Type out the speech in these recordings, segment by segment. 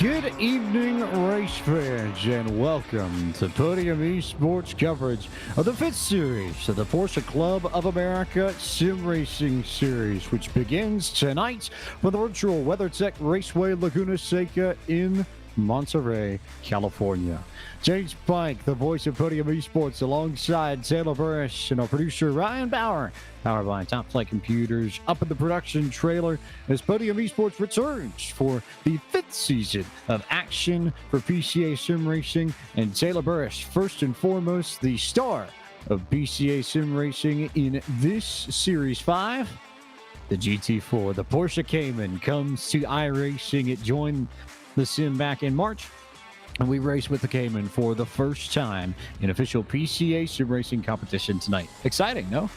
Good evening, race fans, and welcome to Podium Esports coverage of the 5th series of the Porsche Club of America Sim Racing Series, which begins tonight for the virtual WeatherTech Raceway Laguna Seca in Monterey, California. James Pike, the voice of Podium Esports, alongside Taylor Burris and our producer Ryan Bauer, powered by Top Flight Computers, up in the production trailer as Podium Esports returns for the 5th season of action for PCA Sim Racing. And Taylor Burris, first and foremost, the star of PCA Sim Racing in this Series 5, the GT4. The Porsche Cayman comes to iRacing. It joined the sim back in March, and we race with the Cayman for the first time in official PCA sim racing competition tonight. Exciting, no?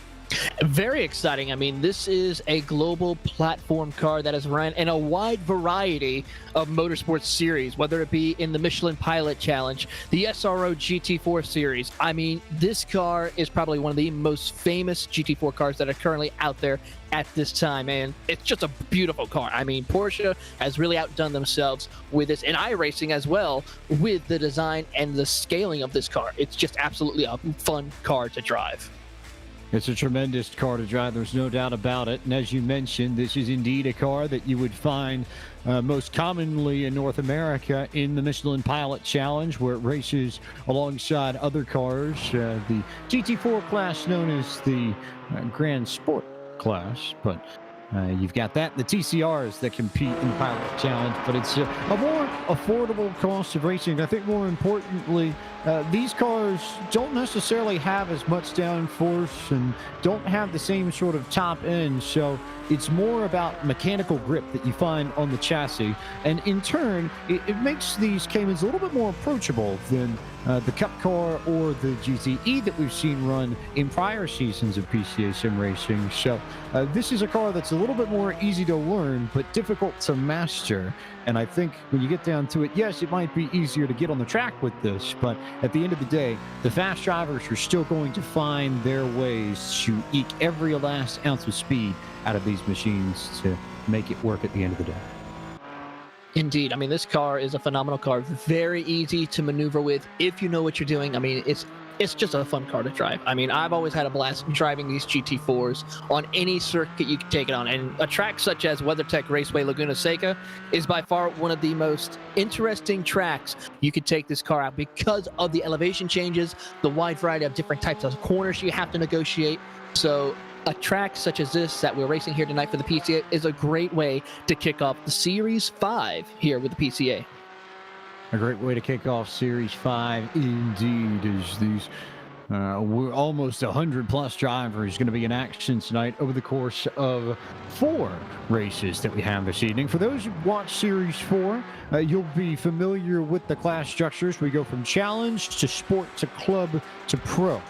Very exciting. I mean, this is a global platform car that is run in a wide variety of motorsports series, whether it be in the Michelin Pilot Challenge, the SRO GT4 series. I mean, this car is probably one of the most famous GT4 cars that are currently out there at this time, and it's just a beautiful car. I mean, Porsche has really outdone themselves with this, and iRacing as well, with the design and the scaling of this car. It's just absolutely a fun car to drive. It's a tremendous car to drive, there's no doubt about it. And as you mentioned, this is indeed a car that you would find most commonly in North America in the Michelin Pilot Challenge, where it races alongside other cars. The GT4 class known as the Grand Sport class, but you've got that, the TCRs that compete in the Pilot Challenge, but it's a more affordable cost of racing. I think more importantly, these cars don't necessarily have as much downforce and don't have the same sort of top end, so it's more about mechanical grip that you find on the chassis, and in turn, it makes these Caymans a little bit more approachable than the Cup car or the GTE that we've seen run in prior seasons of PCA Sim Racing. So this is a car that's a little bit more easy to learn, but difficult to master. And I think when you get down to it, yes, it might be easier to get on the track with this, but at the end of the day, the fast drivers are still going to find their ways to eke every last ounce of speed out of these machines to make it work at the end of the day. Indeed. I mean, this car is a phenomenal car. Very easy to maneuver with if you know what you're doing. I mean, it's just a fun car to drive. I mean, I've always had a blast driving these GT4s on any circuit you can take it on. And a track such as WeatherTech Raceway Laguna Seca is by far one of the most interesting tracks you could take this car out because of the elevation changes, the wide variety of different types of corners you have to negotiate. So a track such as this that we're racing here tonight for the PCA is a great way to kick off the Series 5 here with the PCA. A great way to kick off Series 5 indeed, as these we're almost 100-plus drivers going to be in action tonight over the course of 4 races that we have this evening. For those who watch Series 4, you'll be familiar with the class structures. We go from Challenge to Sport to Club to Pro.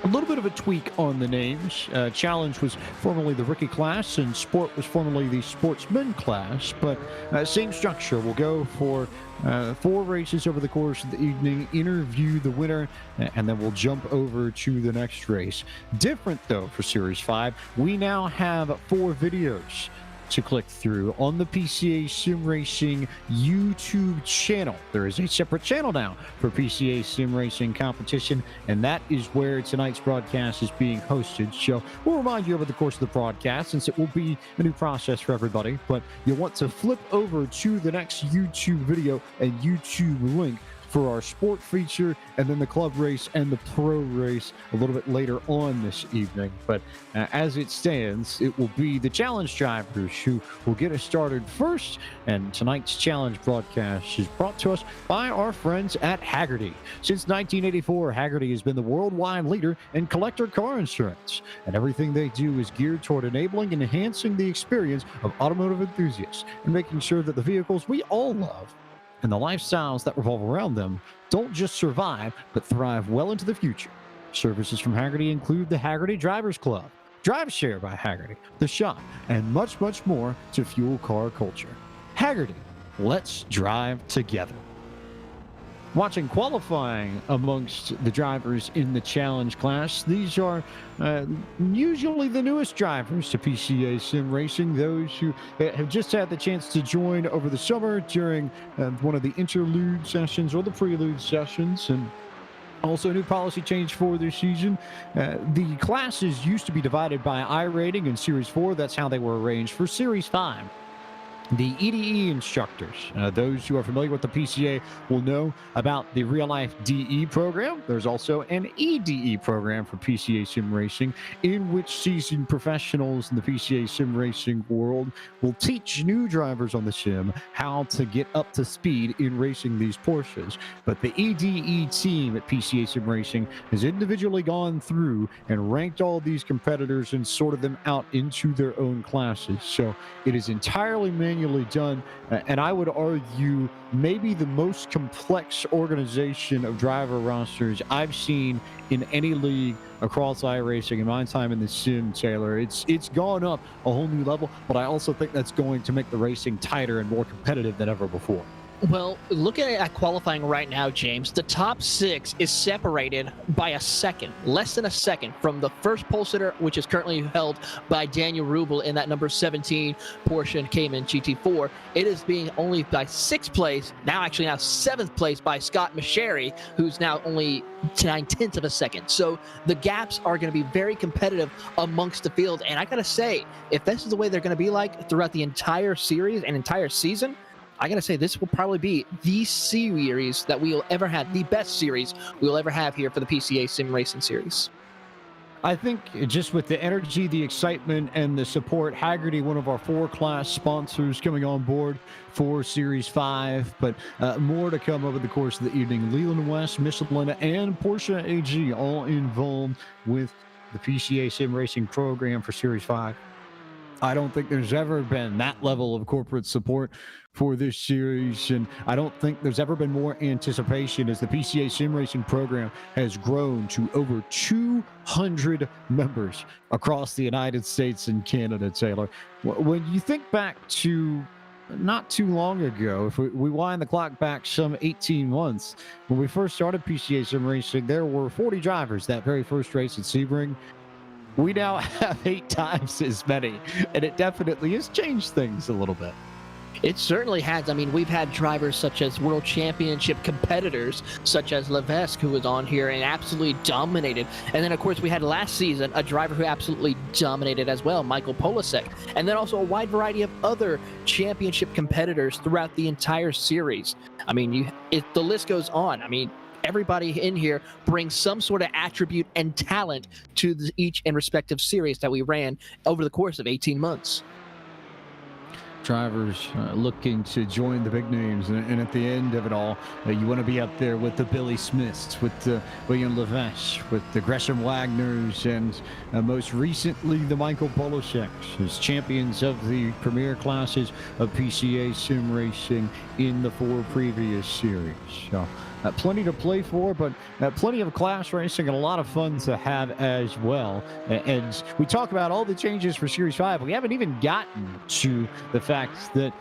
A little bit of a tweak on the names. Challenge was formerly the Rookie class, and Sport was formerly the Sportsman class, but same structure. We'll go for 4 races over the course of the evening, interview the winner, and then we'll jump over to the next race. Different, though, for Series 5. We now have 4 videos to click through on the PCA Sim Racing YouTube channel. There is a separate channel now for PCA Sim Racing competition, and that is where tonight's broadcast is being hosted. So we'll remind you over the course of the broadcast, since it will be a new process for everybody, but you'll want to flip over to the next YouTube video and YouTube link for our sport feature, and then the club race and the pro race a little bit later on this evening. But as it stands, it will be the challenge drivers who will get us started first, and tonight's challenge broadcast is brought to us by our friends at Hagerty. Since 1984, Hagerty has been the worldwide leader in collector car insurance, and everything they do is geared toward enabling and enhancing the experience of automotive enthusiasts and making sure that the vehicles we all love and the lifestyles that revolve around them don't just survive, but thrive well into the future. Services from Hagerty include the Hagerty Drivers Club, Drive Share by Hagerty, The Shop, and much, much more to fuel car culture. Hagerty, let's drive together. watching qualifying amongst the drivers in the challenge class. These are usually the newest drivers to PCA Sim Racing, those who have just had the chance to join over the summer during one of the interlude sessions or the prelude sessions. And also, new policy change for this season. The classes used to be divided by I rating in Series 4. That's how they were arranged. For Series 5, the EDE instructors, those who are familiar with the PCA will know about the real life DE program. There's also an EDE program for PCA Sim Racing, in which seasoned professionals in the PCA Sim Racing world will teach new drivers on the sim how to get up to speed in racing these Porsches. But the EDE team at PCA Sim Racing has individually gone through and ranked all these competitors and sorted them out into their own classes. So it is entirely manually done, and I would argue maybe the most complex organization of driver rosters I've seen in any league across iRacing in my time in the sim, Taylor. It's gone up a whole new level, but I also think that's going to make the racing tighter and more competitive than ever before. Well, looking at qualifying right now, James, the top 6 is separated by a second, less than a second, from the first pole sitter, which is currently held by Daniel Rubel in that number 17 Porsche Cayman GT4. It is being only by 6th place, now 7th place by Scott Macheri, who's now only 9/10 of a second. So the gaps are going to be very competitive amongst the field. And I got to say, if this is the way they're going to be like throughout the entire series and entire season, I got to say, this will probably be the series that we'll ever have, the best series we'll ever have here for the PCA Sim Racing Series. I think just with the energy, the excitement, and the support, Haggerty, one of our 4-class sponsors, coming on board for Series 5, but more to come over the course of the evening. Leland West, Michelin, and Porsche AG all involved with the PCA Sim Racing program for Series 5. I don't think there's ever been that level of corporate support for this series, and I don't think there's ever been more anticipation as the PCA Sim Racing program has grown to over 200 members across the United States and Canada, Taylor. When you think back to not too long ago, if we wind the clock back some 18 months, when we first started PCA Sim Racing, there were 40 drivers that very first race at Sebring. We now have 8 times as many, and it definitely has changed things a little bit. It certainly has. I mean, we've had drivers such as World Championship competitors, such as Levesque, who was on here and absolutely dominated. And then, of course, we had last season a driver who absolutely dominated as well, Michael Polasek. And then also a wide variety of other championship competitors throughout the entire series. I mean, the list goes on. I mean, everybody in here brings some sort of attribute and talent to each and respective series that we ran over the course of 18 months. Drivers looking to join the big names, and at the end of it all, you want to be up there with the Billy Smiths, with the William Levesque, with the Gresham Wagners, and most recently the Michael Polaseks as champions of the premier classes of PCA Sim Racing in the 4 previous series. So plenty to play for, but plenty of class racing and a lot of fun to have as well. And we talk about all the changes for Series 5. We haven't even gotten to the fact that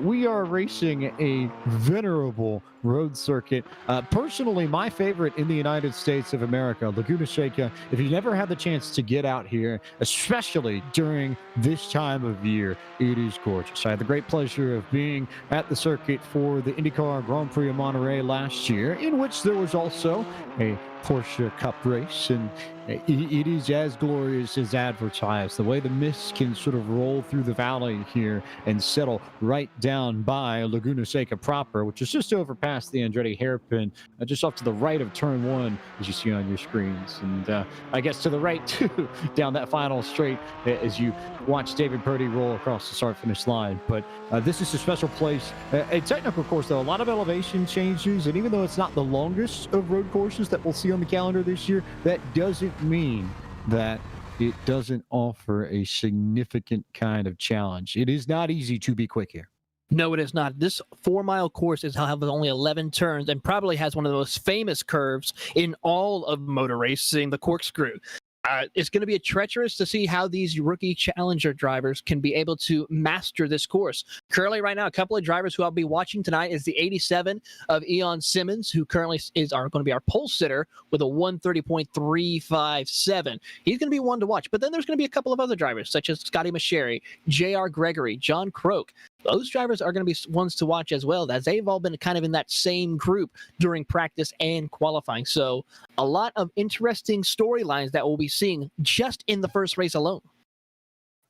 we are racing a venerable road circuit. Personally, my favorite in the United States of America, Laguna Seca. If you never had the chance to get out here, especially during this time of year, it is gorgeous. I had the great pleasure of being at the circuit for the IndyCar Grand Prix of Monterey last year, in which there was also a Porsche Cup race, and it is as glorious as advertised. The way the mist can sort of roll through the valley here and settle right down by Laguna Seca proper, which is just over past the Andretti hairpin, just off to the right of turn 1, as you see on your screens, and I guess to the right too, down that final straight as you watch David Purdy roll across the start-finish line. But this is a special place. A technical course, though, a lot of elevation changes, and even though it's not the longest of road courses that we'll see on the calendar this year, that doesn't mean that it doesn't offer a significant kind of challenge. It is not easy to be quick here. No, it is not. This 4-mile course has only 11 turns and probably has one of the most famous curves in all of motor racing, the corkscrew. it's going to be treacherous to see how these rookie challenger drivers can be able to master this course. Currently, right now, a couple of drivers who I'll be watching tonight is the 87 of Eon Simmons, who currently is going to be our pole sitter with a 130.357. He's going to be one to watch. But then there's going to be a couple of other drivers, such as Scotty Masheri, J.R. Gregory, John Croak. Those drivers are going to be ones to watch as well, as they've all been kind of in that same group during practice and qualifying. So a lot of interesting storylines that we'll be seeing just in the first race alone.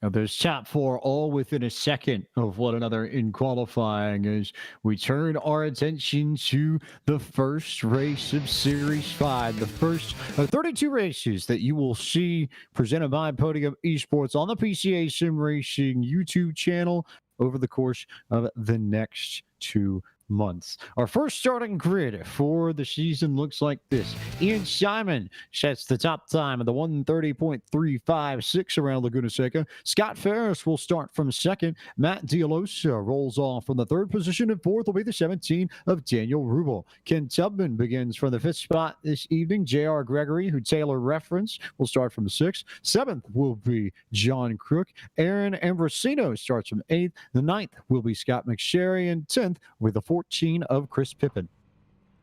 Now, there's top four all within a second of one another in qualifying as we turn our attention to the first race of Series 5, the first of 32 races that you will see presented by Podium Esports on the PCA Sim Racing YouTube channel over the course of the next 2 months. Our first starting grid for the season looks like this. Ian Simon sets the top time of the 130.356 around Laguna Seca. Scott Ferris will start from second. Matt Dialosa rolls off from the third position, and fourth will be the 17 of Daniel Rubel. Ken Tubman begins from the fifth spot this evening. J.R. Gregory, who Taylor referenced, will start from sixth. Seventh will be John Crook. Aaron Ambrosino starts from eighth. The ninth will be Scott McSherry, and 10th with the 14 of Chris Pippin.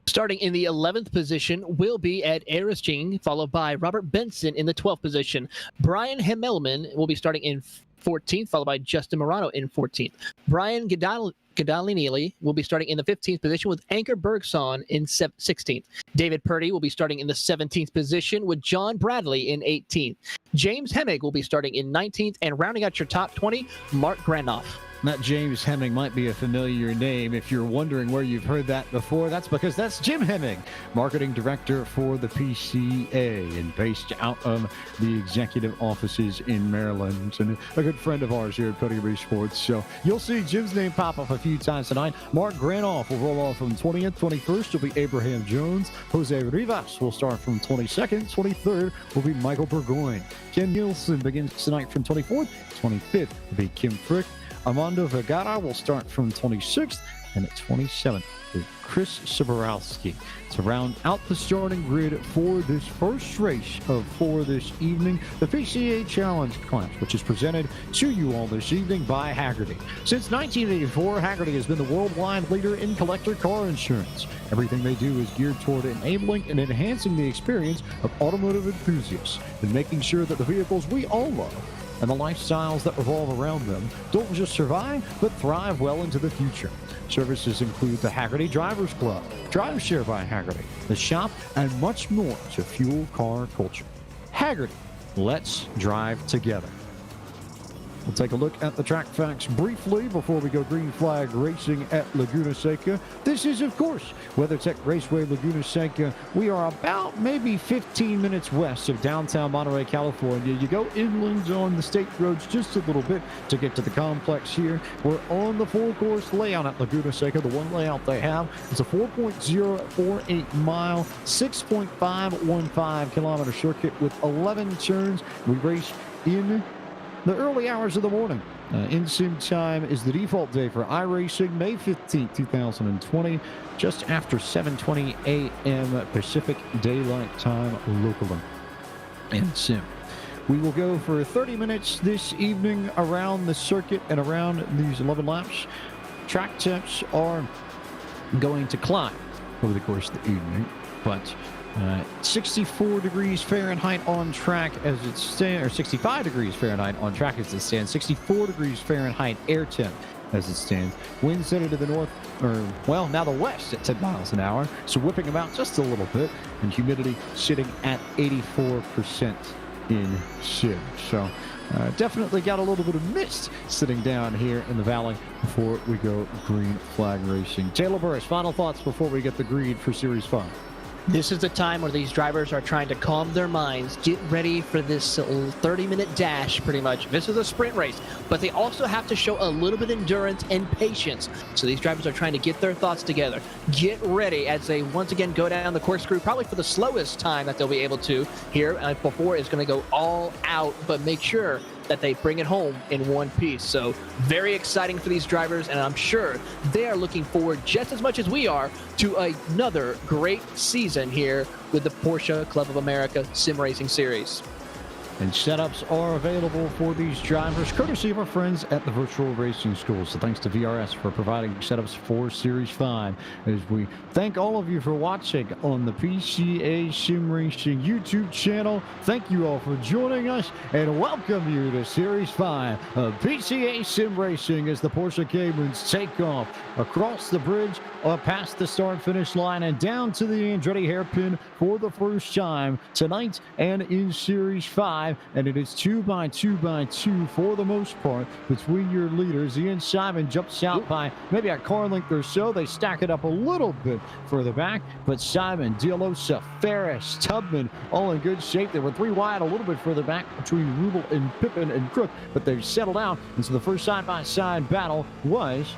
Starting in the 11th position will be Ed Eristing, followed by Robert Benson in the 12th position. Brian Himmelman will be starting in 14th, followed by Justin Morano in 14th. Brian Guadagnini will be starting in the 15th position with Anker Bergson in 16th. David Purdy will be starting in the 17th position with John Bradley in 18th. James Hemmig will be starting in 19th, and rounding out your top 20, Mark Granoff. That James Hemming might be a familiar name. If you're wondering where you've heard that before, that's because that's Jim Hemming, marketing director for the PCA and based out of the executive offices in Maryland, and a good friend of ours here at Podium Esports. So you'll see Jim's name pop up a few times tonight. Mark Granoff will roll off from 20th. 21st will be Abraham Jones. Jose Rivas will start from 22nd. 23rd will be Michael Burgoyne. Ken Nielsen begins tonight from 24th. 25th will be Kim Frick. Armando Vergara will start from 26th, and at 27th with Chris Soborowski. To round out the starting grid for this first race for this evening, the PCA Challenge class, which is presented to you all this evening by Hagerty. Since 1984, Hagerty has been the worldwide leader in collector car insurance. Everything they do is geared toward enabling and enhancing the experience of automotive enthusiasts and making sure that the vehicles we all love and the lifestyles that revolve around them don't just survive, but thrive well into the future. Services include the Hagerty Drivers Club, Drive Share by Hagerty, the shop, and much more to fuel car culture. Hagerty, let's drive together. We'll take a look at the track facts briefly before we go green flag racing at Laguna Seca. This is, of course, WeatherTech Raceway, Laguna Seca. We are about maybe 15 minutes west of downtown Monterey, California. You go inland on the state roads just a little bit to get to the complex here. We're on the full course layout at Laguna Seca. The one layout they have is a 4.048 mile, 6.515 kilometer circuit with 11 turns. We race in the early hours of the morning. In-sim time is the default day for iRacing, May 15, 2020, just after 7:20 a.m. Pacific Daylight Time locally. In-sim. We will go for 30 minutes this evening around the circuit and around these 11 laps. Track temps are going to climb over the course of the evening, but 64 degrees Fahrenheit on track as it stands, or 65 degrees Fahrenheit on track as it stands, 64 degrees Fahrenheit air temp as it stands. Winds headed to the north, or well, now the west at 10 miles an hour, so whipping about just a little bit, and humidity sitting at 84% in sim. So definitely got a little bit of mist sitting down here in the valley before we go green flag racing. Taylor Burris, final thoughts before we get the green for Series 5. This is the time where these drivers are trying to calm their minds, get ready for this 30-minute dash, pretty much. This is a sprint race, but they also have to show a little bit of endurance and patience. So these drivers are trying to get their thoughts together, get ready as they once again go down the corkscrew, probably for the slowest time that they'll be able to here. Before it's going to go all out, but make sure that they bring it home in one piece. So very exciting for these drivers, and I'm sure they are looking forward just as much as we are to another great season here with the Porsche Club of America Sim Racing Series. and setups are available for these drivers, courtesy of our friends at the Virtual Racing School. So thanks to VRS for providing setups for Series 5. As we thank all of you for watching on the PCA Sim Racing YouTube channel. Thank you all for joining us and welcome you to Series 5 of PCA Sim Racing as the Porsche Caymans take off across the bridge, past the start-finish line, and down to the Andretti hairpin for the first time tonight and in Series 5. And it is 2x2x2 for the most part between your leaders. Ian Simon jumps out by maybe a car length or so. They stack it up a little bit further back, but Simon, Dialosa, Ferris, Tubman, all in good shape. They were 3 wide a little bit further back between Rubel and Pippin and Crook, but they've settled out. And so the first side-by-side battle was,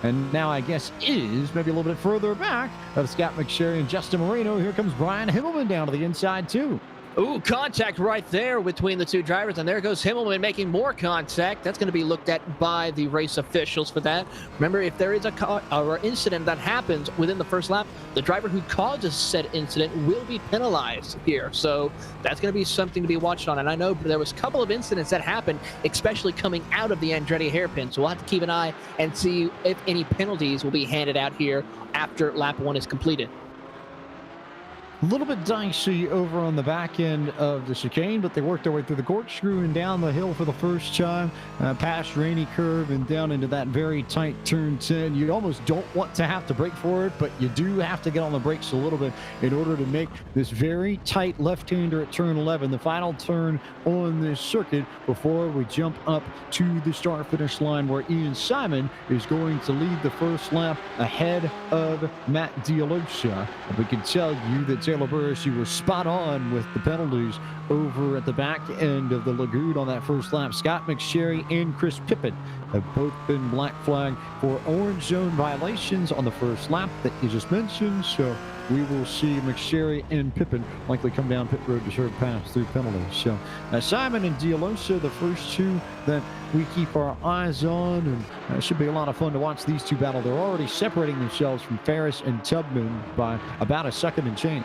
and now I guess is, maybe a little bit further back, of Scott McSherry and Justin Moreno. Here comes Brian Himmelman down to the inside too. Ooh, contact right there between the two drivers, and there goes Himmelman making more contact. That's going to be looked at by the race officials for that. Remember, if there is a incident that happens within the first lap, the driver who causes said incident will be penalized here. So that's going to be something to be watched on. And I know there was a couple of incidents that happened, especially coming out of the Andretti hairpin. So we'll have to keep an eye and see if any penalties will be handed out here after lap 1 is completed. A little bit dicey over on the back end of the chicane, but they worked their way through the corkscrew and down the hill for the first time, past Rainy Curve and down into that very tight turn 10. You almost don't want to have to brake for it, but you do have to get on the brakes a little bit in order to make this very tight left-hander at turn 11, the final turn on this circuit, before we jump up to the start-finish line where Ian Simon is going to lead the first lap ahead of Matt Dialosa. We can tell you that Taylor Burris, you were spot on with the penalties over at the back end of the lagoon on that first lap. Scott McSherry and Chris Pippin have both been black flagged for orange zone violations on the first lap that you just mentioned. So we will see McSherry and Pippin likely come down pit road to serve pass-through penalties. So Simon and Dialosa, the first two that we keep our eyes on, and it should be a lot of fun to watch these two battle. They're already separating themselves from Ferris and Tubman by about a second and change.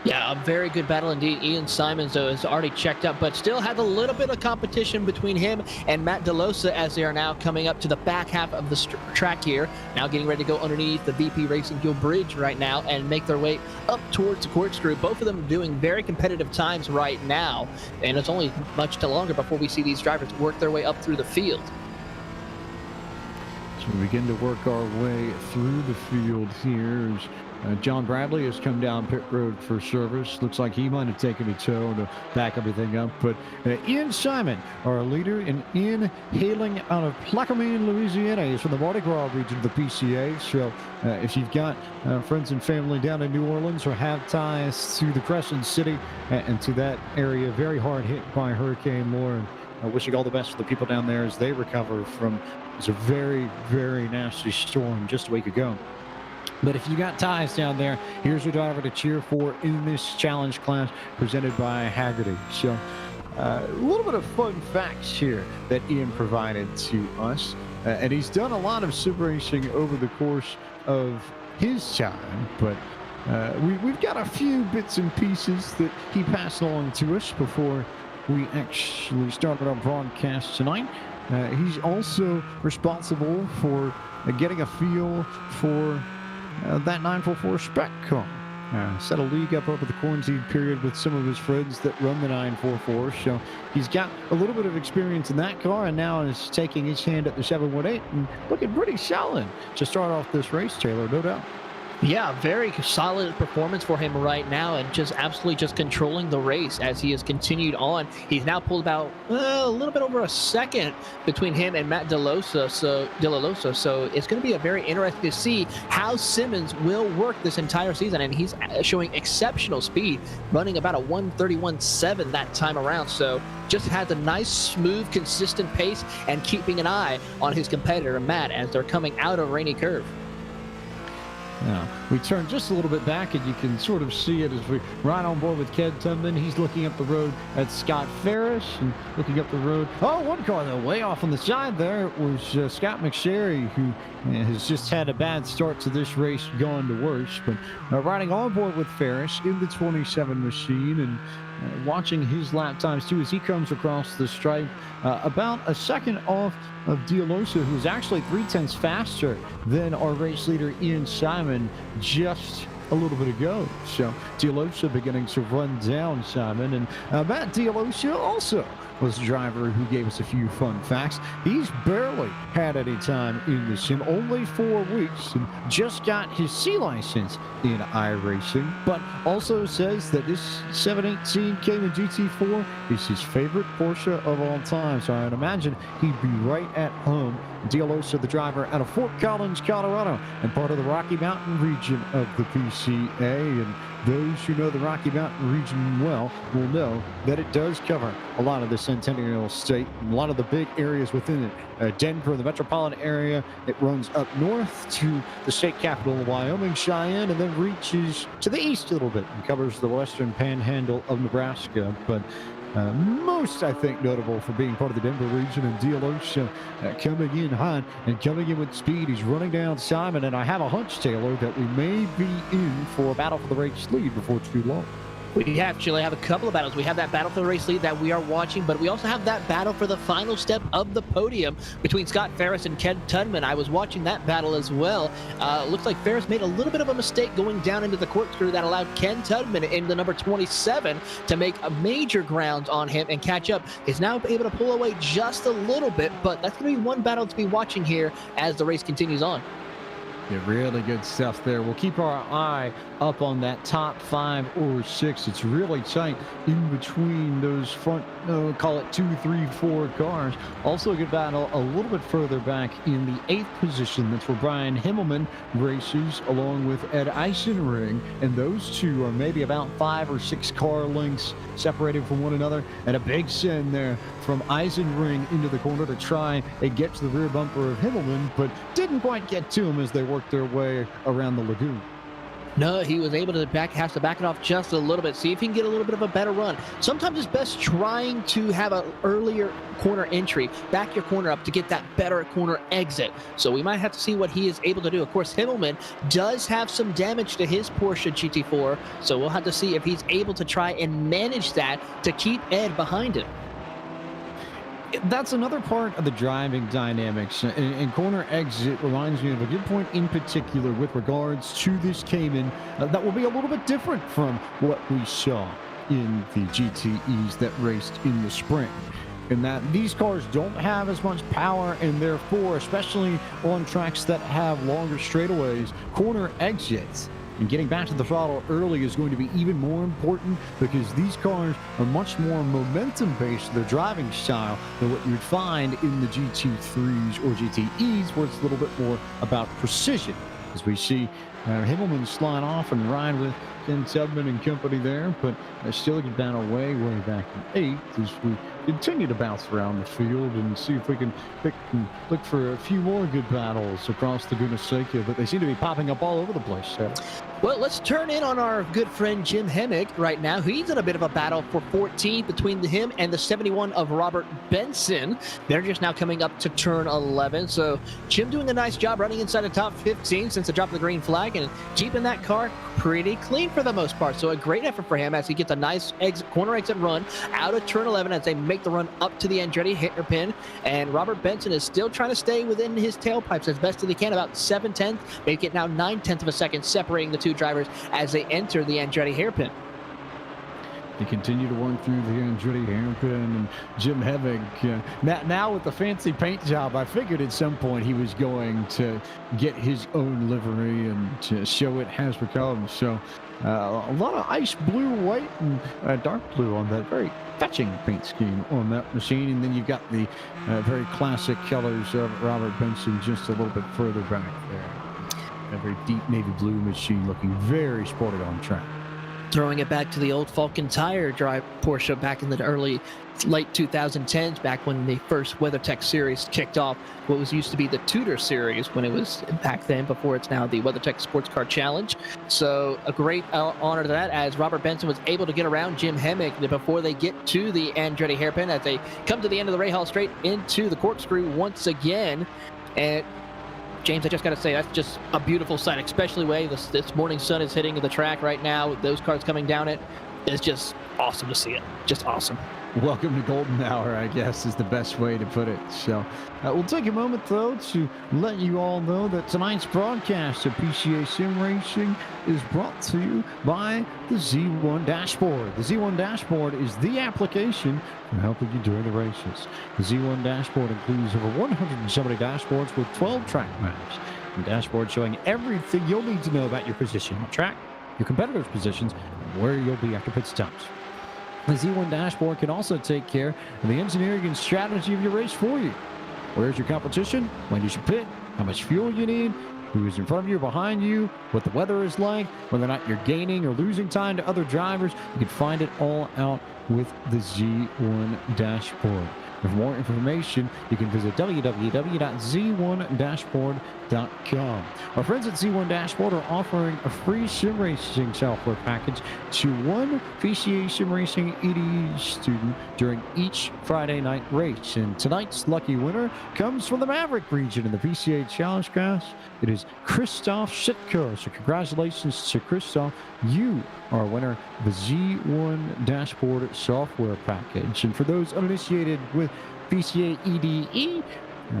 Yeah, a very good battle indeed. Ian Simons, though, has already checked up, but still has a little bit of competition between him and Matt Dialosa as they are now coming up to the back half of the track here. Now getting ready to go underneath the VP Racing Fuel Bridge right now and make their way up towards the corkscrew. Both of them doing very competitive times right now, and it's only much longer before we see these drivers work their way up through the field. So we begin to work our way through the field here. John Bradley has come down pit road for service. Looks like he might have taken a tow to back everything up. But Ian Simon, our leader, and Ian hailing out of Plaquemine, Louisiana. He's from the Mardi Gras region of the PCA. So if you've got friends and family down in New Orleans or have ties to the Crescent City and to that area, very hard hit by Hurricane Lauren. Wishing all the best for the people down there as they recover from a very, very nasty storm just a week ago. But if you got ties down there, here's your driver to cheer for in this challenge class presented by Haggerty. So a little bit of fun facts here that Ian provided to us. And he's done a lot of sim racing over the course of his time, but we've got a few bits and pieces that he passed along to us before we actually started our broadcast tonight. He's also responsible for getting a feel for that 944 spec car. Set a league up over the quarantine period with some of his friends that run the 944. So he's got a little bit of experience in that car and now is taking his hand at the 718 and looking pretty solid to start off this race, Taylor, no doubt. Yeah, very solid performance for him right now, and just absolutely just controlling the race as he has continued on. He's now pulled about a little bit over a second between him and Matt Dialosa. So it's going to be a very interesting to see how Simmons will work this entire season, and he's showing exceptional speed, running about a 131.7 that time around. So just has a nice, smooth, consistent pace, and keeping an eye on his competitor Matt as they're coming out of Rainy Curve. Now, we turn just a little bit back, and you can sort of see it as we ride on board with Ken Tubman. He's looking up the road at Scott Ferris and looking up the road. Oh, one car, though, way off on the side there was Scott McSherry, who has just had a bad start to this race, gone to worse. But riding on board with Ferris in the 27 machine, and watching his lap times too as he comes across the stripe, about a second off of Dialosa, who's actually 0.3 faster than our race leader Ian Simon just a little bit ago. So Dialosa beginning to run down Simon, and Matt Dialosa also was a driver who gave us a few fun facts. He's barely had any time in the sim, only 4 weeks, and just got his C license in iRacing, but also says that this 718 Cayman GT4 is his favorite Porsche of all time. So I'd imagine he'd be right at home. Dialosa, the driver out of Fort Collins, Colorado, and part of the Rocky Mountain region of the PCA. And those who know the Rocky Mountain region well will know that it does cover a lot of the Centennial State, and a lot of the big areas within it. Denver, the metropolitan area, it runs up north to the state capital of Wyoming, Cheyenne, and then reaches to the east a little bit and covers the western panhandle of Nebraska. But most, I think, notable for being part of the Denver region, and Dialosa coming in hot and coming in with speed. He's running down Simon, and I have a hunch, Taylor, that we may be in for a battle for the race lead before too long. We actually have a couple of battles. We have that battle for the race lead that we are watching, but we also have that battle for the final step of the podium between Scott Ferris and Ken Tudman. I was watching that battle as well. Looks like Ferris made a little bit of a mistake going down into the corkscrew that allowed Ken Tudman in the number 27 to make a major ground on him and catch up. He's now able to pull away just a little bit, but that's going to be one battle to be watching here as the race continues on. Yeah, really good stuff there. We'll keep our eye up on that top 5 or 6. It's really tight in between those front, call it 2, 3, 4 cars. Also a good battle a little bit further back in the 8th position. That's where Brian Himmelman races along with Ed Eisenring. And those two are maybe about 5 or 6 car lengths separated from one another. And a big send there from Eisenring into the corner to try and get to the rear bumper of Himmelman, but didn't quite get to him as they worked their way around the lagoon. No, he was able to have to back it off just a little bit, see if he can get a little bit of a better run. Sometimes it's best trying to have an earlier corner entry, back your corner up to get that better corner exit. So we might have to see what he is able to do. Of course, Himmelman does have some damage to his Porsche GT4, so we'll have to see if he's able to try and manage that to keep Ed behind him. That's another part of the driving dynamics, and corner exit reminds me of a good point in particular with regards to this Cayman that will be a little bit different from what we saw in the GTEs that raced in the spring, in that these cars don't have as much power, and therefore, especially on tracks that have longer straightaways, corner exits and getting back to the throttle early is going to be even more important, because these cars are much more momentum-based, their driving style, than what you'd find in the GT3s or GTEs, where it's a little bit more about precision. As we see Himmelman slide off and ride with Ken Tubman and company there, but still get down way back in 8th as we continue to bounce around the field and see if we can look for a few more good battles across Laguna Seca, but they seem to be popping up all over the place. Well, let's turn in on our good friend Jim Hemick right now. He's in a bit of a battle for 14th between him and the 71 of Robert Benson. They're just now coming up to turn 11. So Jim doing a nice job running inside the top 15 since the drop of the green flag and keeping that car pretty clean for the most part. So a great effort for him as he gets a nice corner exit run out of turn 11 as they make the run up to the Andretti hairpin. And Robert Benson is still trying to stay within his tailpipes as best as he can, about 7/10, make it now 9/10 of a second, separating the two drivers as they enter the Andretti hairpin. They continue to work through the Andretti hairpin, and Jim Hemick, now with the fancy paint job, I figured at some point he was going to get his own livery and to show it has become. So a lot of ice blue, white, and dark blue on that very fetching paint scheme on that machine. And then you've got the very classic colors of Robert Benson just a little bit further back there. A very deep navy blue machine looking very sporty on track. Throwing it back to the old Falcon Tire drive Porsche back in the late 2010s, back when the first WeatherTech series kicked off, what was used to be the Tudor series when it was back then, before it's now the WeatherTech Sports Car Challenge. So a great honor to that, as Robert Benson was able to get around Jim Hemick before they get to the Andretti hairpin, as they come to the end of the Rahal straight into the corkscrew once again. And James, I just got to say, that's just a beautiful sight, especially the way this morning sun is hitting the track right now. With those cars coming down it, it's just awesome to see it. Just awesome. Welcome to Golden Hour, I guess, is the best way to put it. So we'll take a moment, though, to let you all know that tonight's broadcast of PCA Sim Racing is brought to you by the Z1 Dashboard. The Z1 Dashboard is the application for helping you during the races. The Z1 Dashboard includes over 170 dashboards with 12 track maps. The dashboard showing everything you'll need to know about your position on track, your competitors' positions, and where you'll be after pit stops. The Z1 Dashboard can also take care of the engineering and strategy of your race for you. Where's your competition? When you should pit? How much fuel you need? Who is in front of you, behind you? What the weather is like? Whether or not you're gaining or losing time to other drivers? You can find it all out with the Z1 Dashboard. For more information, you can visit www.z1dashboard.com. Our friends at Z1 Dashboard are offering a free sim racing software package to one PCA Sim Racing EDE student during each Friday night race. And tonight's lucky winner comes from the Maverick region in the PCA Challenge class. It is Christoph Sitko. So congratulations to Christoph. You are a winner of the Z1 Dashboard software package. And for those uninitiated with PCA EDE,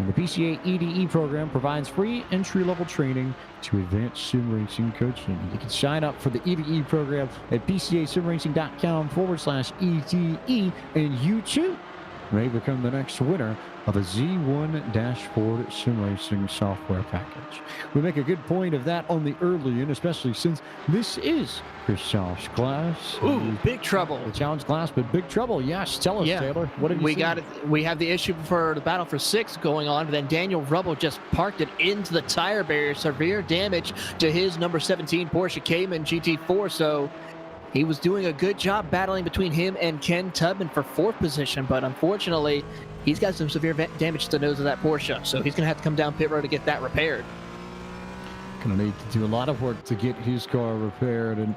the PCA EDE program provides free entry-level training to advanced sim racing coaching. You can sign up for the EDE program at pcasimracing.com/EDE, and you too may become the next winner of a Z1 Dashboard sim racing software package. We make a good point of that on the early end, especially since this is Christophe's class. Ooh, big trouble. The challenge class, but big trouble. Yes, tell us, Taylor. What did you see? We have the issue for the battle for 6 going on, but then Daniel Rubble just parked it into the tire barrier. Severe damage to his number 17 Porsche Cayman GT4. So he was doing a good job battling between him and Ken Tubman for 4th position, but unfortunately, he's got some severe damage to the nose of that Porsche, so he's going to have to come down pit road to get that repaired. Going to need to do a lot of work to get his car repaired and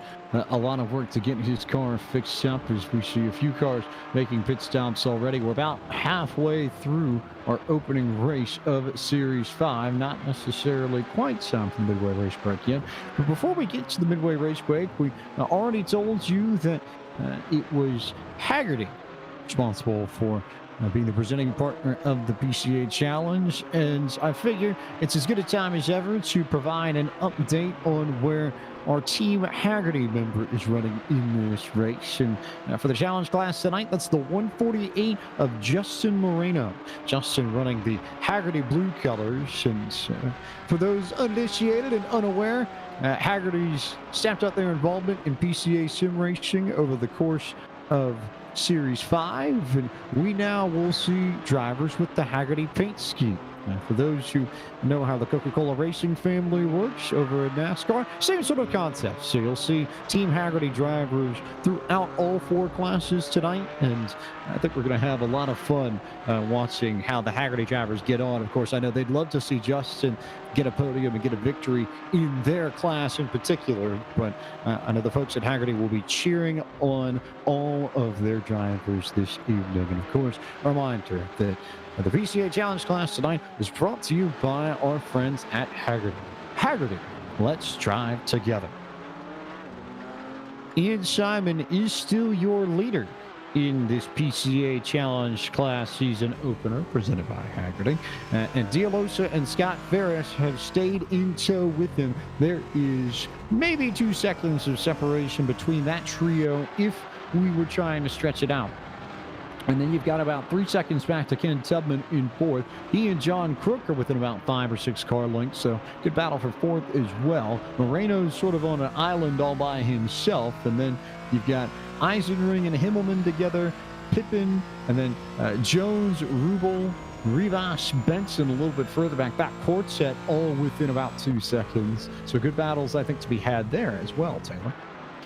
a lot of work to get his car fixed up, as we see a few cars making pit stops already. We're about halfway through our opening race of Series 5. Not necessarily quite time for the Midway race break yet. But before we get to the Midway race break, we already told you that it was Haggerty responsible for being the presenting partner of the PCA Challenge, and I figure it's as good a time as ever to provide an update on where our Team Haggerty member is running in this race. And for the challenge class tonight, that's the 148 of Justin Moreno. Justin running the Haggerty blue colors, and for those uninitiated and unaware, Haggerty's stepped up their involvement in PCA Sim Racing over the course of Series 5, and we now will see drivers with the Haggerty paint scheme. For those who know how the Coca-Cola racing family works over at NASCAR, same sort of concept. So you'll see Team Haggerty drivers throughout all 4 classes tonight, and I think we're going to have a lot of fun watching how the Haggerty drivers get on. Of course, I know they'd love to see Justin get a podium and get a victory in their class in particular, but I know the folks at Haggerty will be cheering on all of their drivers this evening. And of course, a reminder that the PCA Challenge class tonight is brought to you by our friends at Haggerty. Haggerty, let's drive together. Ian Simon is still your leader in this PCA Challenge class season opener presented by Haggerty. And Dialosa and Scott Ferris have stayed in tow with him. There is maybe 2 seconds of separation between that trio if we were trying to stretch it out. And then you've got about 3 seconds back to Ken Tubman in 4th. He and John Crook are within about 5 or 6 car lengths, so good battle for 4th as well. Moreno's sort of on an island all by himself, and then you've got Eisenring and Himmelman together, Pippin, and then Jones, Rubel, Rivas, Benson a little bit further back Quartet, all within about 2 seconds. So good battles, I think, to be had there as well, Taylor.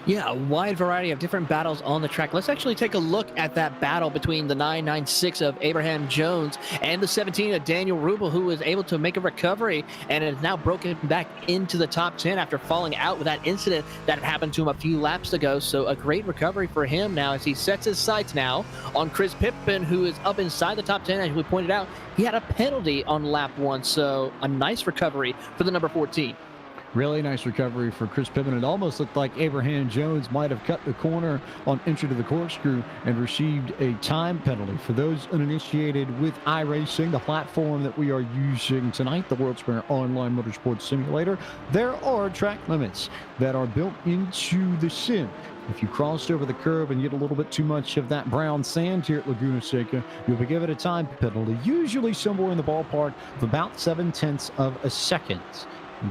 Yeah, a wide variety of different battles on the track. Let's actually take a look at that battle between the 996 of Abraham Jones and the 17 of Daniel Rubel, who was able to make a recovery and is now broken back into the top 10 after falling out with that incident that happened to him a few laps ago. So a great recovery for him now as he sets his sights now on Chris Pippin, who is up inside the top 10. As we pointed out, he had a penalty on lap 1, so a nice recovery for the number 14. Really nice recovery for Chris Pippen. It almost looked like Abraham Jones might have cut the corner on entry to the corkscrew and received a time penalty. For those uninitiated with iRacing, the platform that we are using tonight, the World's Premier Online Motorsports Simulator, there are track limits that are built into the sim. If you crossed over the curb and get a little bit too much of that brown sand here at Laguna Seca, you'll be given a time penalty, usually somewhere in the ballpark of about 0.7 of a second.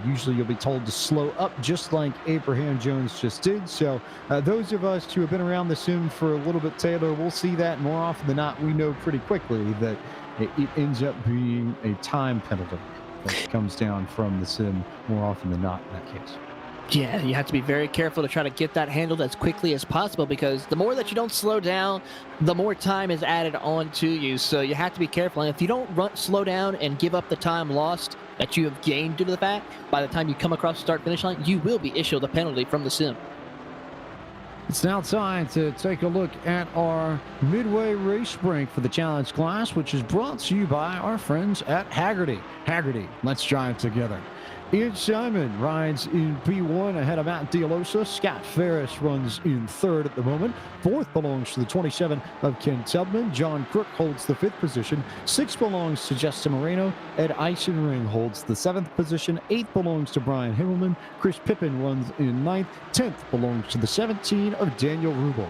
Usually you'll be told to slow up just like Abraham Jones just did. So those of us who have been around the sim for a little bit, Taylor, we'll see that more often than not. We know pretty quickly that it ends up being a time penalty that comes down from the sim more often than not in that case. Yeah, you have to be very careful to try to get that handled as quickly as possible, because the more that you don't slow down, the more time is added on to you. So you have to be careful. And if you don't slow down and give up the time lost that you have gained due to the fact, by the time you come across the start-finish line, you will be issued a penalty from the sim. It's now time to take a look at our Midway race break for the challenge class, which is brought to you by our friends at Haggerty. Haggerty, let's drive together. Ian Simon rides in P1 ahead of Matt DeLosa. Scott Ferris runs in third at the moment. Fourth belongs to the 27 of Ken Tubman. John Crook holds the fifth position. Sixth belongs to Justin Moreno. Ed Eisenring holds the seventh position. Eighth belongs to Brian Himmelman. Chris Pippen runs in ninth. 10th belongs to the 17 of Daniel Rubel.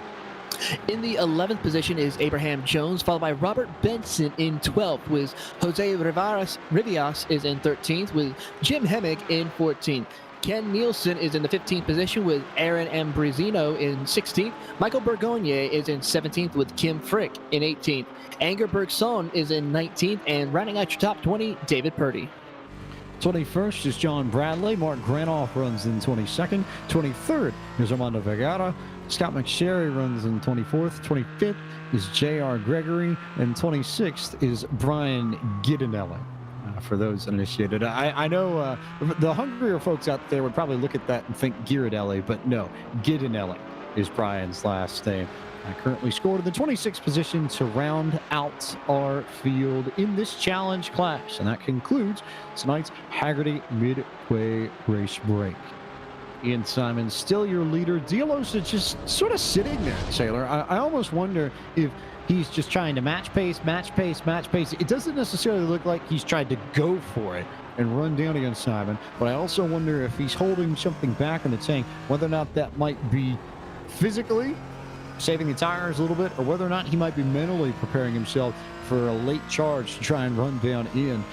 In the 11th position is Abraham Jones, followed by Robert Benson in 12th, with Jose Rivias is in 13th, with Jim Hemmick in 14th. Ken Nielsen is in the 15th position with Aaron Ambrosino in 16th. Michael Bergogne is in 17th with Kim Frick in 18th. Anger Bergson is in 19th, and rounding out your top 20, David Purdy. 21st is John Bradley. Mark Granoff runs in 22nd. 23rd is Armando Vergara. Scott McSherry runs in 24th. 25th is J.R. Gregory. And 26th is Brian Giddinelli. For those uninitiated, I know the hungrier folks out there would probably look at that and think Ghirardelli, but no, Giddinelli is Brian's last name. Currently scored in the 26th position to round out our field in this challenge class. And that concludes tonight's Haggerty Midway race break. Ian Simon still your leader. DeLosa just sort of sitting there, Taylor. I almost wonder if he's just trying to match pace. It doesn't necessarily look like he's tried to go for it and run down against Simon, but I also wonder if he's holding something back in the tank, whether or not that might be physically saving the tires a little bit, or whether or not he might be mentally preparing himself for a late charge to try and run down Ian.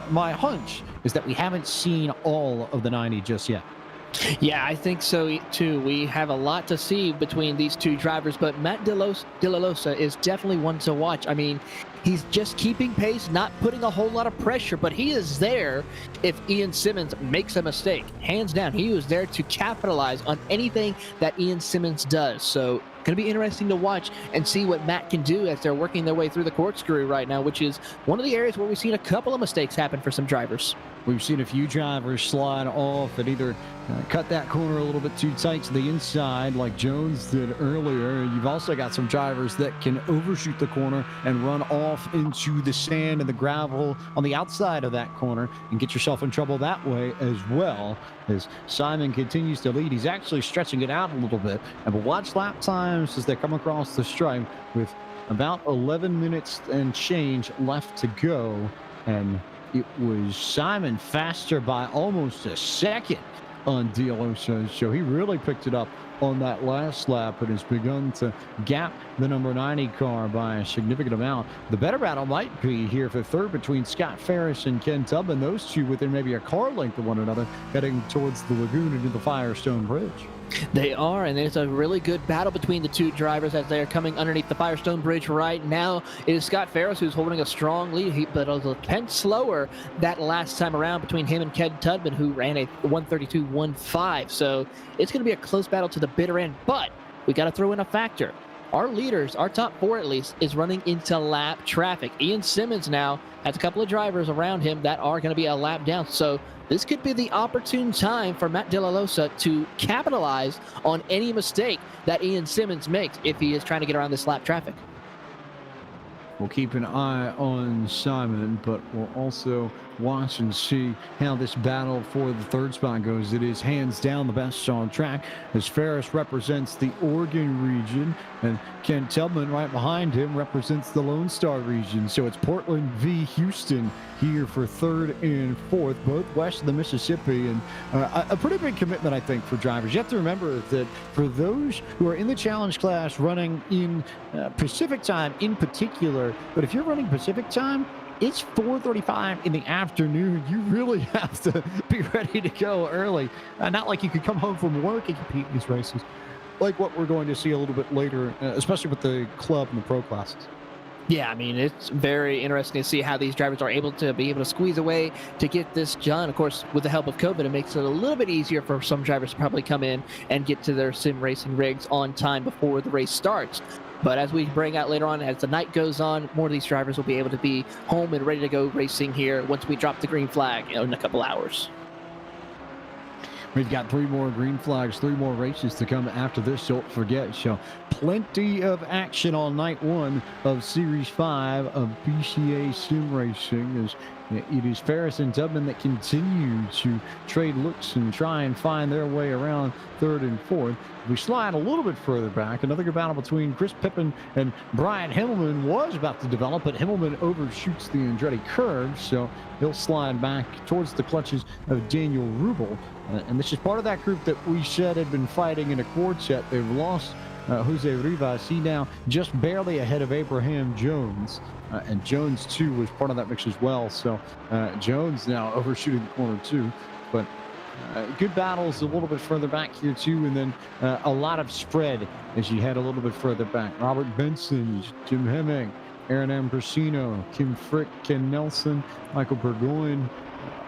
My hunch is that we haven't seen all of the 90 just yet. Yeah, I think so too. We have a lot to see between these two drivers, but Matt DeLosa is definitely one to watch. I mean, he's just keeping pace, not putting a whole lot of pressure, but he is there if Ian Simmons makes a mistake. Hands down, he was there to capitalize on anything that Ian Simmons does. So going to be interesting to watch and see what Matt can do as they're working their way through the corkscrew right now, which is one of the areas where we've seen a couple of mistakes happen for some drivers. We've seen a few drivers slide off and either cut that corner a little bit too tight to the inside like Jones did earlier. You've also got some drivers that can overshoot the corner and run off into the sand and the gravel on the outside of that corner and get yourself in trouble that way as well. As Simon continues to lead, he's actually stretching it out a little bit. And we'll watch lap times as they come across the stripe with about 11 minutes and change left to go. And it was Simon faster by almost a second on DeLosa, so he really picked it up on that last lap and has begun to gap the number 90 car by a significant amount. The better battle might be here for third between Scott Ferris and Ken Tubman. Those two within maybe a car length of one another heading towards the lagoon into the Firestone Bridge. They are, and it's a really good battle between the two drivers as they are coming underneath the Firestone Bridge right now. It is Scott Ferris who's holding a strong lead, but a little tenth slower that last time around between him and Ken Tubman, who ran a 132.15. So it's going to be a close battle to the bitter end, but we got to throw in a factor. Our leaders, our top four at least, is running into lap traffic. Ian Simmons now has a couple of drivers around him that are going to be a lap down. So this could be the opportune time for Matt DeLosa to capitalize on any mistake that Ian Simmons makes if he is trying to get around this lap traffic. We'll keep an eye on Simon, but we'll also watch and see how this battle for the third spot goes. It is hands down the best on track, as Ferris represents the Oregon region, and Ken Tubman right behind him represents the Lone Star region. So it's Portland v. Houston here for third and fourth, both west of the Mississippi, and a pretty big commitment, I think, for drivers. You have to remember that for those who are in the challenge class running in Pacific time in particular, but if you're running Pacific time, it's 4:35 in the afternoon. You really have to be ready to go early. Not like you could come home from work and compete in these races, like what we're going to see a little bit later, especially with the club and the pro classes. Yeah, I mean, it's very interesting to see how these drivers are able to squeeze away to get this done. Of course, with the help of COVID, it makes it a little bit easier for some drivers to probably come in and get to their sim racing rigs on time before the race starts. But as we bring out later on, as the night goes on, more of these drivers will be able to be home and ready to go racing here once we drop the green flag in a couple hours. We've got 3 more green flags, 3 more races to come after this. Don't forget, so plenty of action on night 1 of Series 5 of PCA Sim Racing, as it is Ferris and Tubman that continue to trade looks and try and find their way around third and fourth. We slide a little bit further back. Another good battle between Chris Pippen and Brian Himmelman was about to develop, but Himmelman overshoots the Andretti curve, so he'll slide back towards the clutches of Daniel Rubel. And this is part of that group that we said had been fighting in a quartet. They've lost Jose Rivas. He now just barely ahead of Abraham Jones. And Jones, too, was part of that mix as well. So Jones now overshooting corner 2. But good battles a little bit further back here, too. And then a lot of spread as you head a little bit further back. Robert Benson, Jim Hemming, Aaron Ambrosino, Kim Frick, Ken Nelson, Michael Burgoyne,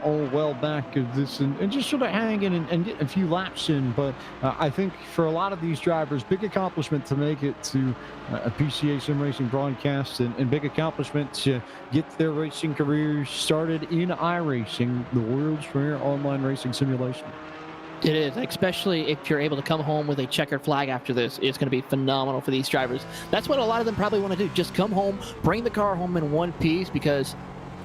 all well back of this, and just sort of hanging and getting a few laps in. But I think for a lot of these drivers, big accomplishment to make it to a PCA Sim Racing broadcast, and big accomplishment to get their racing careers started in iRacing, the world's premier online racing simulation. It is, especially if you're able to come home with a checkered flag after this. It's going to be phenomenal for these drivers. That's what a lot of them probably want to do. Just come home, bring the car home in one piece, because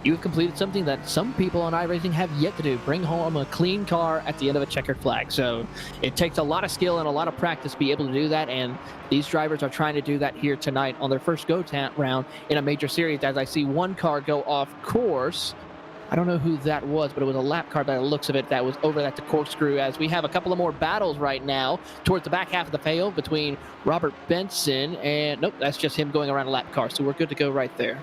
you've completed something that some people on iRacing have yet to do. Bring home a clean car at the end of a checkered flag. So it takes a lot of skill and a lot of practice to be able to do that, and these drivers are trying to do that here tonight on their first round in a major series. As I see one car go off course, I don't know who that was, but it was a lap car by the looks of it that was over at the corkscrew, as we have a couple of more battles right now towards the back half of the field between Robert Benson and, nope, that's just him going around a lap car. So we're good to go right there.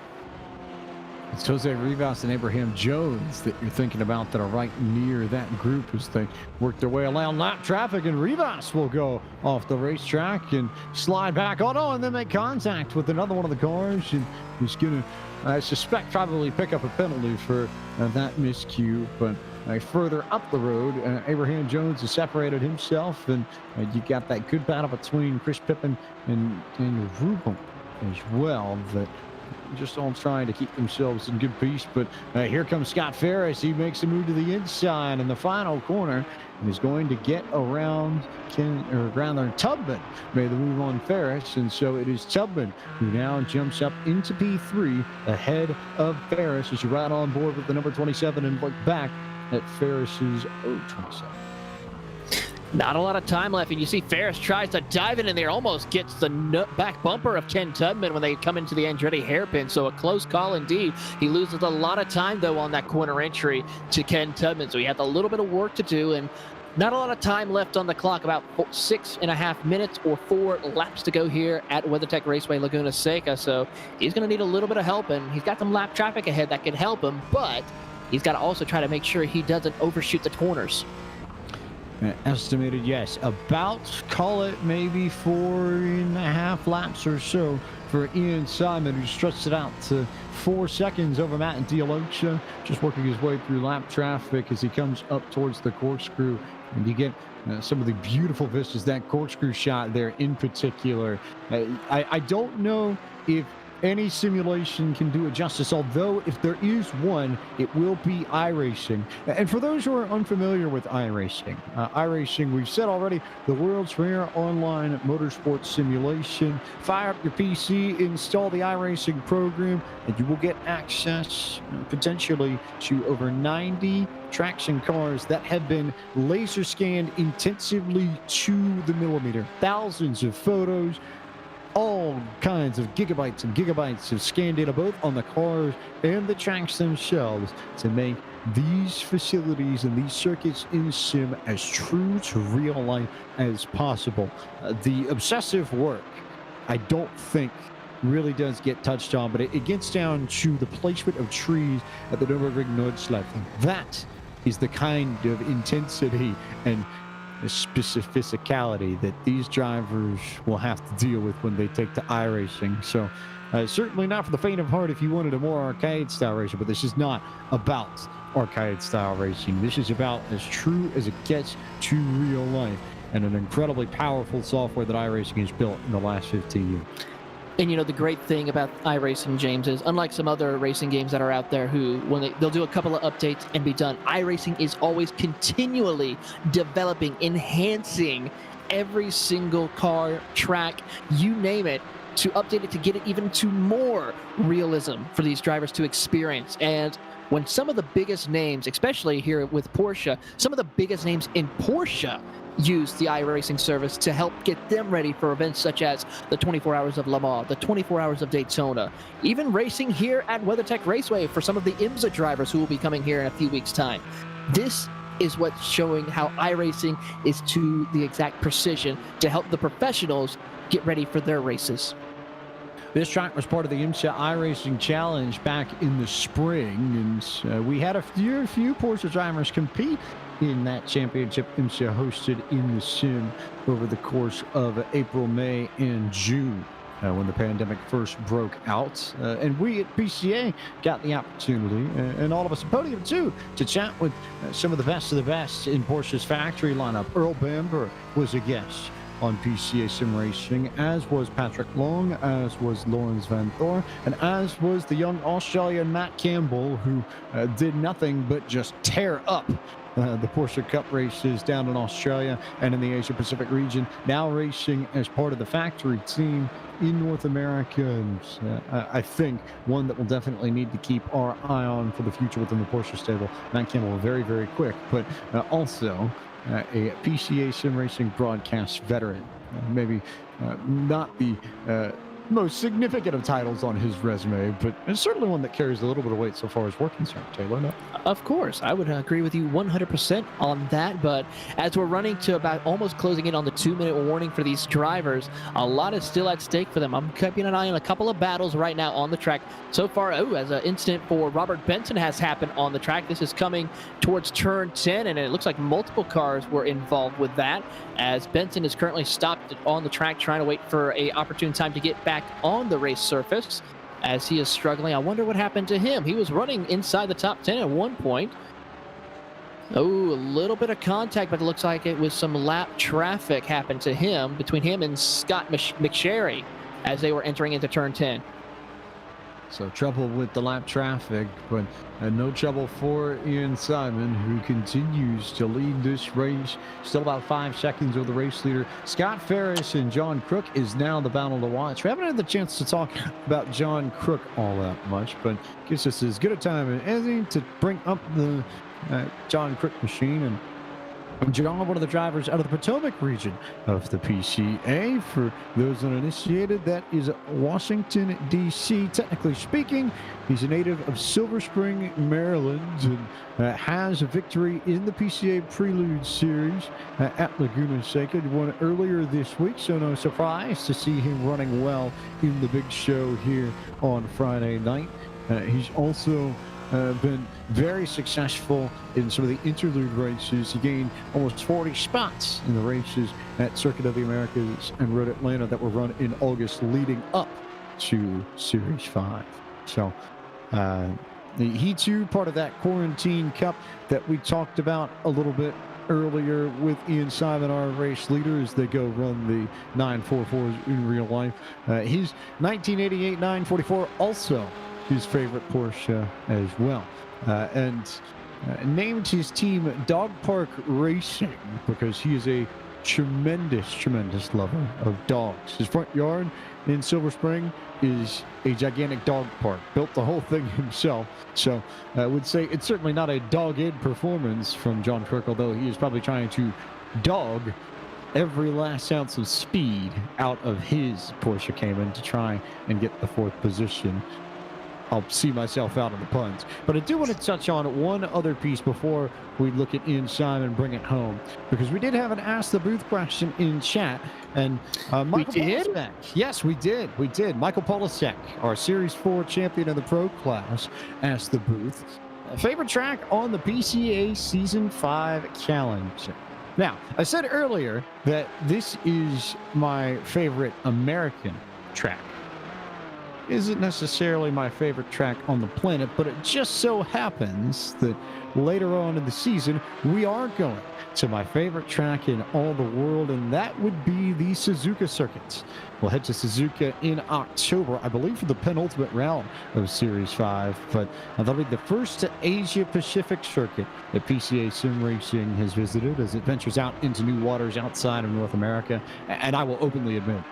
It's Jose Rivas and Abraham Jones that you're thinking about that are right near that group as they work their way around lap traffic, and Rivas will go off the racetrack and slide back. Oh no, and then make contact with another one of the cars, and he's going to, I suspect, probably pick up a penalty for that miscue. But further up the road, Abraham Jones has separated himself, and you got that good battle between Chris Pippen and Daniel Rubel as well, that just all trying to keep themselves in good peace. But here comes Scott Ferris. He makes a move to the inside in the final corner and is going to get around Tubman made the move on Ferris, and so it is Tubman who now jumps up into P3 ahead of Ferris as you ride on board with the number 27 and look back at Ferris's 27. Not a lot of time left, and you see Ferris tries to dive in there, almost gets the back bumper of Ken Tubman when they come into the Andretti hairpin, so a close call indeed. He loses a lot of time, though, on that corner entry to Ken Tubman, so he had a little bit of work to do, and not a lot of time left on the clock, about 6.5 minutes or 4 laps to go here at WeatherTech Raceway Laguna Seca, so he's going to need a little bit of help, and he's got some lap traffic ahead that can help him, but he's got to also try to make sure he doesn't overshoot the corners. Estimated, yes, about, call it maybe 4.5 laps or so for Ian Simon, who stretched it out to 4 seconds over Matt and Dialocha, just working his way through lap traffic as he comes up towards the corkscrew. And you get some of the beautiful vistas, that corkscrew shot there in particular. I don't know if any simulation can do it justice, although if there is one, it will be iRacing. And for those who are unfamiliar with iRacing, we've said already, the world's premier online motorsports simulation. Fire up your PC, install the iRacing program, and you will get access potentially to over 90 tracks and cars that have been laser scanned intensively to the millimeter. Thousands of photos, all kinds of gigabytes and gigabytes of scanned data, both on the cars and the tracks themselves, to make these facilities and these circuits in sim as true to real life as possible. The obsessive work, I don't think, really does get touched on, but it gets down to the placement of trees at the Nürburgring Nordschleife. That is the kind of intensity and specificality that these drivers will have to deal with when they take to iRacing. So certainly not for the faint of heart if you wanted a more arcade style racing, but this is not about arcade style racing. This is about as true as it gets to real life, and an incredibly powerful software that iRacing has built in the last 15 years. And you know, the great thing about iRacing, James, is unlike some other racing games that are out there who, when they'll do a couple of updates and be done, iRacing is always continually developing, enhancing every single car, track, you name it, to update it to get it even to more realism for these drivers to experience. And when some of the biggest names, especially here with Porsche, some of the biggest names in Porsche use the iRacing service to help get them ready for events such as the 24 Hours of Le Mans, the 24 Hours of Daytona, even racing here at WeatherTech Raceway for some of the IMSA drivers who will be coming here in a few weeks' time. This is what's showing how iRacing is to the exact precision to help the professionals get ready for their races. This track was part of the IMSA iRacing Challenge back in the spring, and we had a few Porsche drivers compete in that championship IMSA hosted in the sim over the course of April, May, and June when the pandemic first broke out. And we at PCA got the opportunity, and all of us at Podium too, to chat with some of the best in Porsche's factory lineup. Earl Bamber was a guest on PCA Sim Racing, as was Patrick Long, as was Lawrence Van Thor, and as was the young Australian Matt Campbell, who did nothing but just tear up the Porsche Cup races down in Australia and in the Asia Pacific region, now racing as part of the factory team in North America. And I think one that we'll definitely need to keep our eye on for the future within the Porsche stable. Matt Campbell, very, very quick, but also a PCA Sim Racing broadcast veteran. Maybe not the most significant of titles on his resume, but it's certainly one that carries a little bit of weight so far as we're concerned. Taylor, no? Of course, I would agree with you 100% on that, but as we're running to about almost closing in on the 2-minute warning for these drivers, a lot is still at stake for them. I'm keeping an eye on a couple of battles right now on the track. So far, as an incident for Robert Benson has happened on the track. This is coming towards turn 10, and it looks like multiple cars were involved with that, as Benson is currently stopped on the track trying to wait for an opportune time to get back on the race surface, as he is struggling. I wonder what happened to him. He was running inside the top 10 at one point. Oh, a little bit of contact, but it looks like it was some lap traffic happened to him between him and Scott McSherry as they were entering into turn 10. So trouble with the lap traffic, but no trouble for Ian Simon, who continues to lead this race. Still about 5 seconds of the race leader. Scott Ferris and John Crook is now the battle to watch. We haven't had the chance to talk about John Crook all that much, but gives us as good a time as any to bring up the John Crook machine. And John, one of the drivers out of the Potomac region of the PCA. For those uninitiated, that is Washington, D.C. Technically speaking, he's a native of Silver Spring, Maryland, and has a victory in the PCA Prelude Series at Laguna Seca. He won earlier this week, so no surprise to see him running well in the big show here on Friday night. He's also been very successful in some of the interlude races. He gained almost 40 spots in the races at Circuit of the Americas and Road Atlanta that were run in August leading up to Series 5. So he too part of that quarantine cup that we talked about a little bit earlier with Ian Simon, our race leader, as they go run the 944s in real life. His 1988 944, also his favorite Porsche as well. And named his team Dog Park Racing because he is a tremendous lover of dogs. His front yard in Silver Spring is a gigantic dog park. Built the whole thing himself. So I would say it's certainly not a dogged performance from John Crook, although he is probably trying to dog every last ounce of speed out of his Porsche Cayman to try and get the 4th position. I'll see myself out on the puns. But I do want to touch on one other piece before we look at Ian Simon bring it home, because we did have an Ask the Booth question in chat, and Michael Polisek. Yes, we did. Michael Polisek, our Series 4 champion in the Pro class, asked the booth, favorite track on the PCA Season 5 Challenge. Now, I said earlier that this is my favorite American track. Isn't necessarily my favorite track on the planet, but it just so happens that later on in the season, we are going to my favorite track in all the world, and that would be the Suzuka circuit. We'll head to Suzuka in October, I believe, for the penultimate round of Series 5, but that'll be the first Asia Pacific circuit that PCA Sim Racing has visited as it ventures out into new waters outside of North America. And I will openly admit,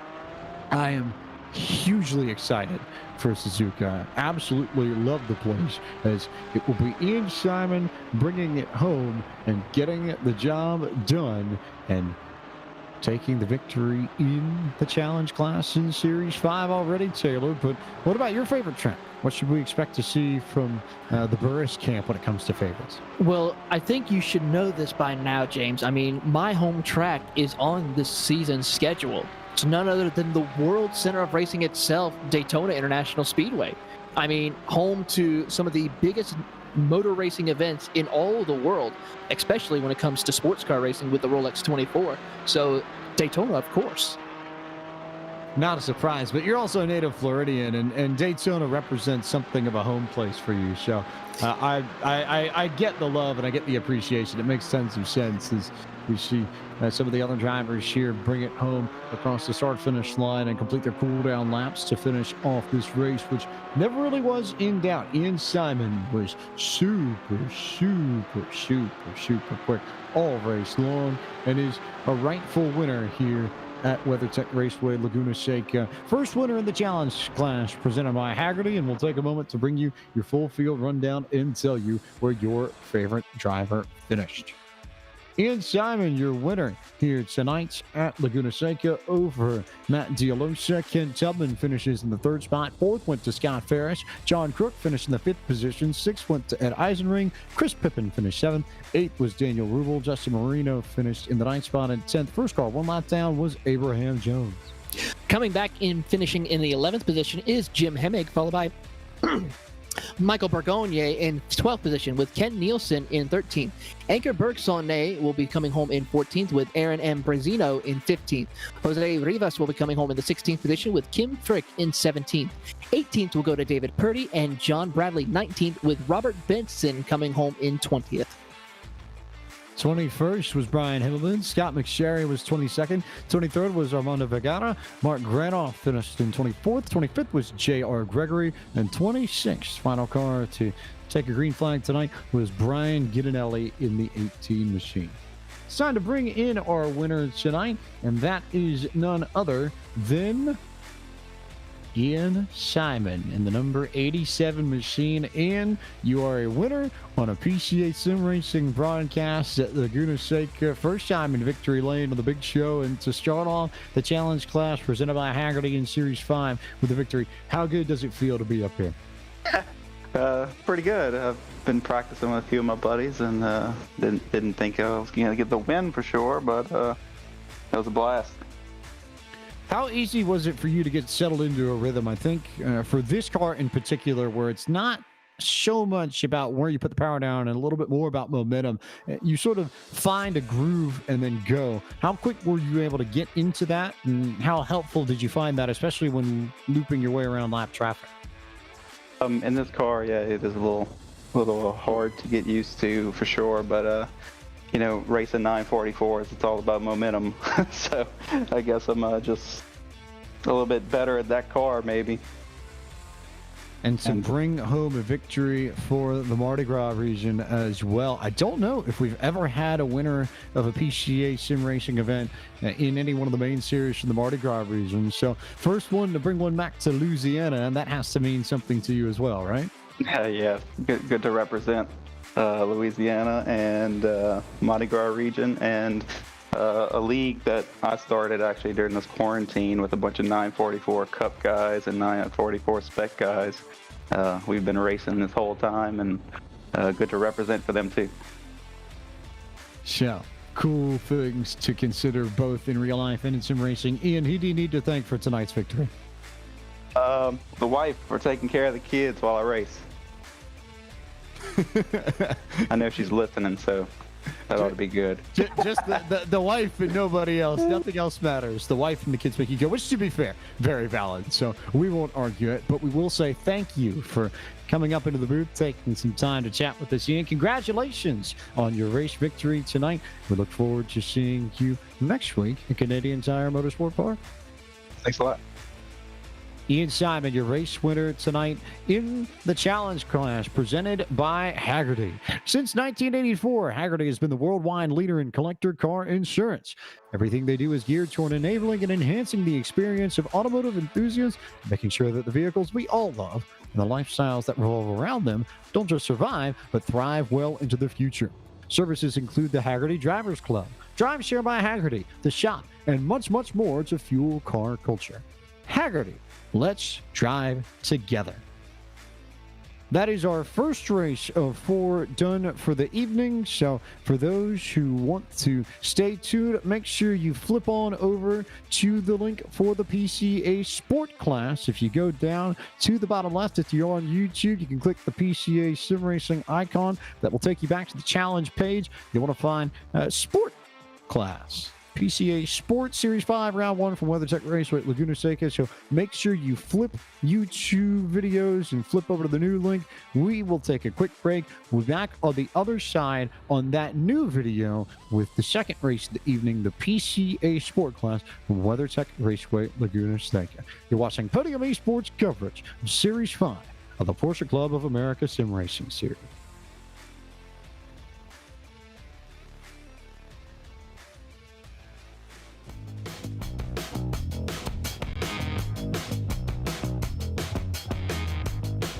I am hugely excited for Suzuka. Absolutely love the place, as it will be Ian Simon bringing it home and getting the job done and taking the victory in the challenge class in Series 5 already, Taylor. But what about your favorite track? What should we expect to see from the Burris camp when it comes to favorites? Well, I think you should know this by now, James. I mean, my home track is on this season's schedule. It's none other than the World Center of Racing itself, Daytona International Speedway. I mean, home to some of the biggest motor racing events in all the world, especially when it comes to sports car racing with the Rolex 24. So Daytona, of course. Not a surprise, but you're also a native Floridian, and Daytona represents something of a home place for you. So I get the love and I get the appreciation. It makes tons of sense as we see some of the other drivers here bring it home across the start-finish line and complete their cool-down laps to finish off this race, which never really was in doubt. Ian Simon was super quick all race long and is a rightful winner here at WeatherTech Raceway, Laguna Seca. First winner in the challenge class presented by Haggerty, and we'll take a moment to bring you your full field rundown and tell you where your favorite driver finished. Ian Simon, your winner here tonight at Laguna Seca over Matt Dialosa. Ken Tubman finishes in the 3rd spot. 4th went to Scott Ferris. John Crook finished in the 5th position. 6th went to Ed Eisenring. Chris Pippen finished 7th. 8th was Daniel Rubel. Justin Marino finished in the 9th spot. And 10th, first car, one lap down, was Abraham Jones. Coming back in, finishing in the 11th position is Jim Hemmig, followed by Michael Bergogne in 12th position with Ken Nielsen in 13th. Anker Bergson will be coming home in 14th with Aaron M. Brazino in 15th. Jose Rivas will be coming home in the 16th position with Kim Frick in 17th. 18th will go to David Purdy and John Bradley 19th with Robert Benson coming home in 20th. 21st was Brian Himmelman. Scott McSherry was 22nd. 23rd was Armando Vergara. Mark Granoff finished in 24th. 25th was J.R. Gregory. And 26th, final car to take a green flag tonight, was Brian Giddinelli in the 18 machine. It's time to bring in our winner tonight, and that is none other than Ian Simon in the number 87 machine. And you are a winner on a PCA Sim Racing broadcast at Laguna Seca. First time in victory lane on the big show. And to start off the challenge class presented by Haggerty in Series 5 with a victory, how good does it feel to be up here? Pretty good. I've been practicing with a few of my buddies and didn't think I was going to get the win for sure, but that was a blast. How easy was it for you to get settled into a rhythm? I think for this car in particular, where it's not so much about where you put the power down and a little bit more about momentum, you sort of find a groove and then go. How quick were you able to get into that, and how helpful did you find that, especially when looping your way around lap traffic? In this car, yeah, it is a little hard to get used to for sure, but racing 944s, it's all about momentum. So I guess I'm just a little bit better at that car, maybe. And to bring home a victory for the Mardi Gras region as well. I don't know if we've ever had a winner of a PCA sim racing event in any one of the main series from the Mardi Gras region. So first one to bring one back to Louisiana, and that has to mean something to you as well, right? Yeah, good to represent Louisiana and Mardi Gras region, and a league that I started actually during this quarantine with a bunch of 944 Cup guys and 944 Spec guys. We've been racing this whole time, and good to represent for them too. So, cool things to consider both in real life and in sim racing. Ian, who do you need to thank for tonight's victory? The wife for taking care of the kids while I race. I know she's listening, so that ought to be good. Just the wife and nobody else. Nothing else matters. The wife and the kids make you go, which, to be fair, very valid. So we won't argue it, but we will say thank you for coming up into the booth, taking some time to chat with us. Ian, congratulations on your race victory tonight. We look forward to seeing you next week at Canadian Tire Motorsport Park. Thanks a lot. Ian Simon, your race winner tonight in the challenge class presented by Hagerty. Since 1984, Hagerty has been the worldwide leader in collector car insurance. Everything they do is geared toward enabling and enhancing the experience of automotive enthusiasts, making sure that the vehicles we all love and the lifestyles that revolve around them don't just survive, but thrive well into the future. Services include the Hagerty Drivers Club, Drive Share by Hagerty, the shop, and much, much more to fuel car culture. Hagerty. Let's drive together. That is our first race of 4 done for the evening. So for those who want to stay tuned, make sure you flip on over to the link for the PCA Sport class. If you go down to the bottom left, if you're on YouTube, you can click the PCA Sim Racing icon. That will take you back to the challenge page. You want to find Sport class. PCA Sports Series 5, Round 1 from WeatherTech Raceway at Laguna Seca. So make sure you flip YouTube videos and flip over to the new link. We will take a quick break. We'll be back on the other side on that new video with the second race of the evening, the PCA Sport class from WeatherTech Raceway, Laguna Seca. You're watching Podium Esports coverage of Series 5 of the Porsche Club of America Sim Racing Series.